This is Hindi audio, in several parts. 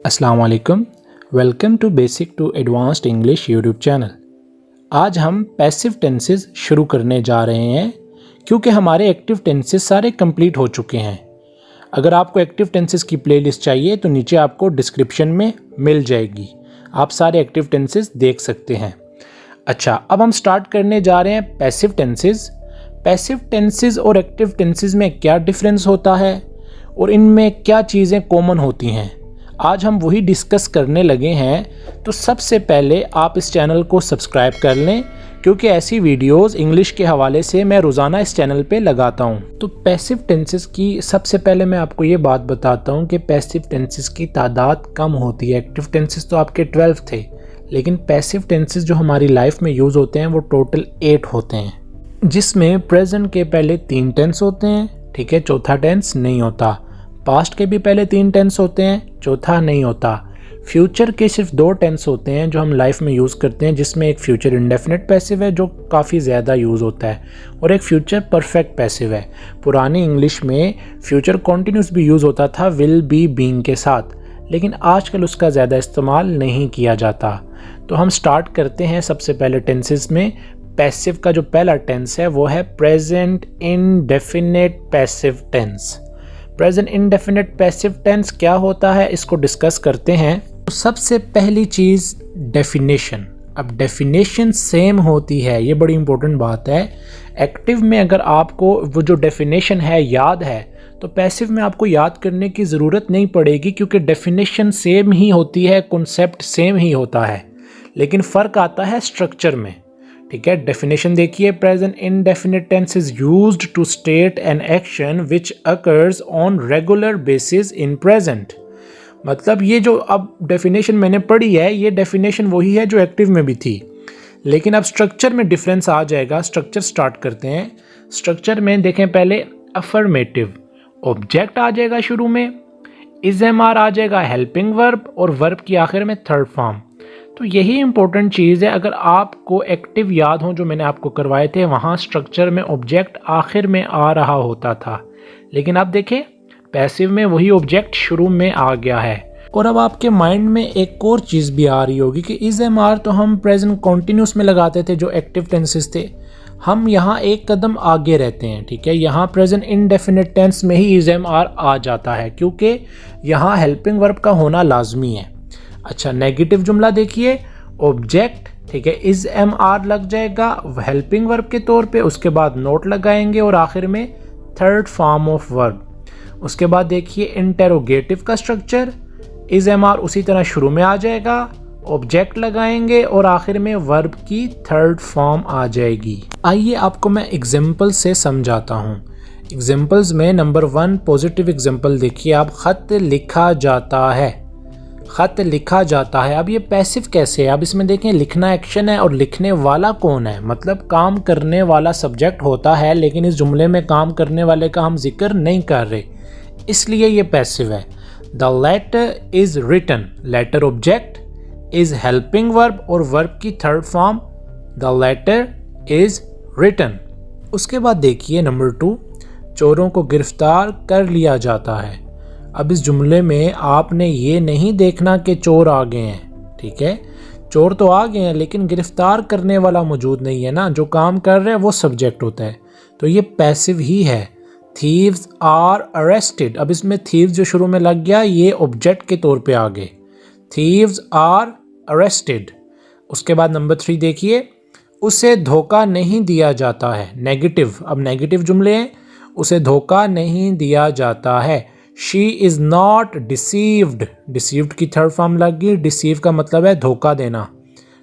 अस्सलाम वालेकुम, welcome to basic to advanced English YouTube channel. आज हम पैसिव टेंसेस शुरू करने जा रहे हैं क्योंकि हमारे एक्टिव टेंसेस सारे कंप्लीट हो चुके हैं। अगर आपको एक्टिव टेंसेस की प्लेलिस्ट चाहिए तो नीचे आपको डिस्क्रिप्शन में मिल जाएगी, आप सारे एक्टिव टेंसेस देख सकते हैं। अच्छा, अब हम स्टार्ट करने जा रहे हैं पैसिव टेंसेस। पैसिव टेंसेस और एक्टिव टेंसेस में क्या डिफरेंस होता है और इनमें क्या चीज़ें कॉमन होती हैं, आज हम वही डिस्कस करने लगे हैं। तो सबसे पहले आप इस चैनल को सब्सक्राइब कर लें क्योंकि ऐसी वीडियोस इंग्लिश के हवाले से मैं रोज़ाना इस चैनल पे लगाता हूं। तो पैसिव टेंसेस की सबसे पहले मैं आपको ये बात बताता हूं कि पैसिव टेंसेस की तादाद कम होती है। एक्टिव टेंसेस तो आपके 12 थे, लेकिन पैसिव टेंसेस जो हमारी लाइफ में यूज़ होते हैं वो टोटल 8 होते हैं, जिसमें प्रेजेंट के पहले 3 टेंस होते हैं, ठीक है, चौथा टेंस नहीं होता। पास्ट के भी पहले 3 टेंस होते हैं, चौथा नहीं होता। फ्यूचर के सिर्फ 2 टेंस होते हैं जो हम लाइफ में यूज़ करते हैं, जिसमें एक फ्यूचर इंडेफिनिट पैसिव है जो काफ़ी ज़्यादा यूज़ होता है और एक फ्यूचर परफेक्ट पैसिव है। पुरानी इंग्लिश में फ्यूचर कॉन्टिन्यूस भी यूज़ होता था विल बी बीइंग के साथ, लेकिन आजकल उसका ज़्यादा इस्तेमाल नहीं किया जाता। तो हम स्टार्ट करते हैं सबसे पहले टेंसेस में। पैसिव का जो पहला टेंस है वो है present indefinite passive tense. Present indefinite passive tense क्या होता है, इसको डिस्कस करते हैं। तो सबसे पहली चीज़ डेफिनेशन। अब डेफिनेशन सेम होती है, ये बड़ी इंपॉर्टेंट बात है। एक्टिव में अगर आपको वो जो डेफिनेशन है याद है तो पैसिव में आपको याद करने की ज़रूरत नहीं पड़ेगी क्योंकि डेफिनेशन सेम ही होती है, कॉन्सेप्ट सेम ही होता है, लेकिन फ़र्क आता है स्ट्रक्चर में। ठीक है, डेफिनेशन देखिए। Present indefinite tense is used to state an action which occurs on regular basis in present. मतलब ये जो अब डेफिनेशन मैंने पढ़ी है, ये डेफिनेशन वही है जो एक्टिव में भी थी, लेकिन अब स्ट्रक्चर में डिफरेंस आ जाएगा। स्ट्रक्चर स्टार्ट करते हैं। स्ट्रक्चर में देखें, पहले अफर्मेटिव ऑब्जेक्ट आ जाएगा शुरू में, इज एम आर आ जाएगा हेल्पिंग वर्ब और वर्ब की आखिर में थर्ड फॉर्म। तो यही इंपॉर्टेंट चीज़ है। अगर आपको एक्टिव याद हो जो मैंने आपको करवाए थे, वहाँ स्ट्रक्चर में ऑब्जेक्ट आखिर में आ रहा होता था, लेकिन अब देखें पैसिव में वही ऑब्जेक्ट शुरू में आ गया है। और अब आपके माइंड में एक और चीज़ भी आ रही होगी कि इज एम आर तो हम प्रेजेंट कॉन्टिन्यूस में लगाते थे जो एक्टिव टेंसेस थे, हम यहाँ एक कदम आगे रहते हैं। ठीक है, यहाँ प्रेजेंट इंडेफिनिट टेंस में ही इज एम आर आ जाता है क्योंकि यहाँ हेल्पिंग वर्ब का होना लाजमी है। अच्छा, नेगेटिव जुमला देखिए, ऑब्जेक्ट, ठीक है, इज एम आर लग जाएगा हेल्पिंग वर्ब के तौर पे, उसके बाद नोट लगाएंगे और आखिर में थर्ड फॉर्म ऑफ वर्ब। उसके बाद देखिए इंटेरोगेटिव का स्ट्रक्चर, इज एम आर उसी तरह शुरू में आ जाएगा, ऑब्जेक्ट लगाएंगे और आखिर में वर्ब की थर्ड फॉर्म आ जाएगी। आइए आपको मैं एग्जाम्पल से समझाता हूँ। एग्जाम्पल्स में नंबर 1 पॉजिटिव एग्जाम्पल देखिए आप, खत लिखा जाता है। खत लिखा जाता है। अब ये पैसिव कैसे है? अब इसमें देखें, लिखना एक्शन है और लिखने वाला कौन है, मतलब काम करने वाला सब्जेक्ट होता है, लेकिन इस जुमले में काम करने वाले का हम जिक्र नहीं कर रहे, इसलिए ये पैसिव है। The letter is written, letter object, is helping verb और वर्ब की third form the letter is written. उसके बाद देखिए नंबर 2, चोरों को गिरफ्तार कर लिया जाता है। अब इस जुमले में आपने ये नहीं देखना कि चोर आ गए हैं, ठीक है, चोर तो आ गए हैं लेकिन गिरफ्तार करने वाला मौजूद नहीं है ना, जो काम कर रहे हैं वो सब्जेक्ट होता है, तो ये पैसिव ही है। थीव्स आर अरेस्टेड, अब इसमें थीव्स जो शुरू में लग गया ये ऑब्जेक्ट के तौर पे आ गए, थीव्स आर अरेस्टेड। उसके बाद नंबर 3 देखिए, उसे धोखा नहीं दिया जाता है, नेगेटिव। अब नेगेटिव जुमले हैं, उसे धोखा नहीं दिया जाता है। She is not deceived, deceived की थर्ड फॉर्म लग गई, डिसीव का मतलब है धोखा देना,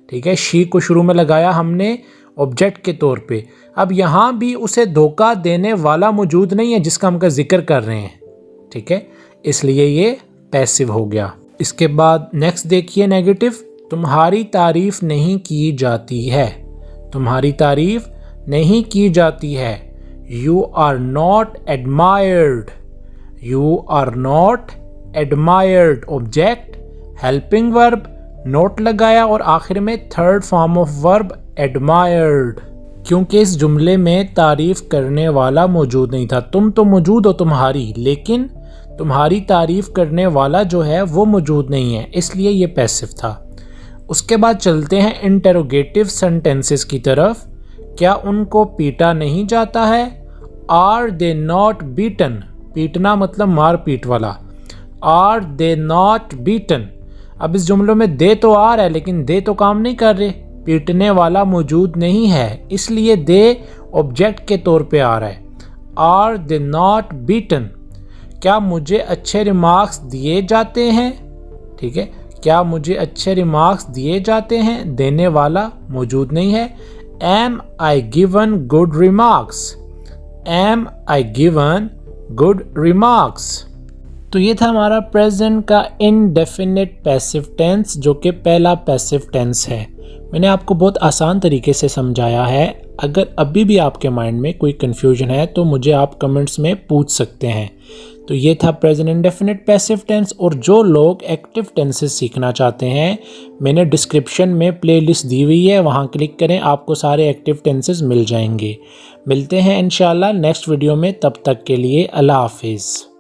ठीक है, शी को शुरू में लगाया हमने ऑब्जेक्ट के तौर पे। अब यहाँ भी उसे धोखा देने वाला मौजूद नहीं है जिसका हम जिक्र कर रहे हैं, ठीक है, इसलिए ये पैसिव हो गया। इसके बाद नेक्स्ट देखिए नेगेटिव, तुम्हारी तारीफ नहीं की जाती है, तुम्हारी तारीफ नहीं की जाती है। You are not admired, you are not admired, object, helping verb, not लगाया और आखिर में third form of verb admired, क्योंकि इस जुमले में तारीफ करने वाला मौजूद नहीं था। तुम तो मौजूद हो तुम्हारी, लेकिन तुम्हारी तारीफ़ करने वाला जो है वो मौजूद नहीं है, इसलिए ये पैसिव था। उसके बाद चलते हैं इंटरोगेटिव सेंटेंसेस की तरफ। क्या उनको पीटा नहीं जाता है? Are they not beaten. पीटना मतलब मार पीट वाला। Are they not beaten. अब इस जुमलों में दे तो आ रहा है लेकिन दे तो काम नहीं कर रहे, पीटने वाला मौजूद नहीं है, इसलिए दे ऑब्जेक्ट के तौर पे आ रहा है। Are they not beaten. क्या मुझे अच्छे रिमार्क्स दिए जाते हैं? ठीक है, क्या मुझे अच्छे रिमार्क्स दिए जाते हैं? देने वाला मौजूद नहीं है। Am I given good remarks. Am I given good remarks. तो ये था हमारा प्रेजेंट का इनडेफिनिट पैसिव टेंस, जो कि पहला पैसिव टेंस है। मैंने आपको बहुत आसान तरीके से समझाया है। अगर अभी भी आपके माइंड में कोई कन्फ्यूजन है तो मुझे आप कमेंट्स में पूछ सकते हैं। तो ये था प्रेजेंट इंडेफिनिट पैसिव टेंस। और जो लोग एक्टिव टेंसेस सीखना चाहते हैं, मैंने डिस्क्रिप्शन में प्लेलिस्ट दी हुई है, वहाँ क्लिक करें, आपको सारे एक्टिव टेंसेस मिल जाएंगे। मिलते हैं इंशाल्लाह नेक्स्ट वीडियो में, तब तक के लिए अल्लाह हाफिज़।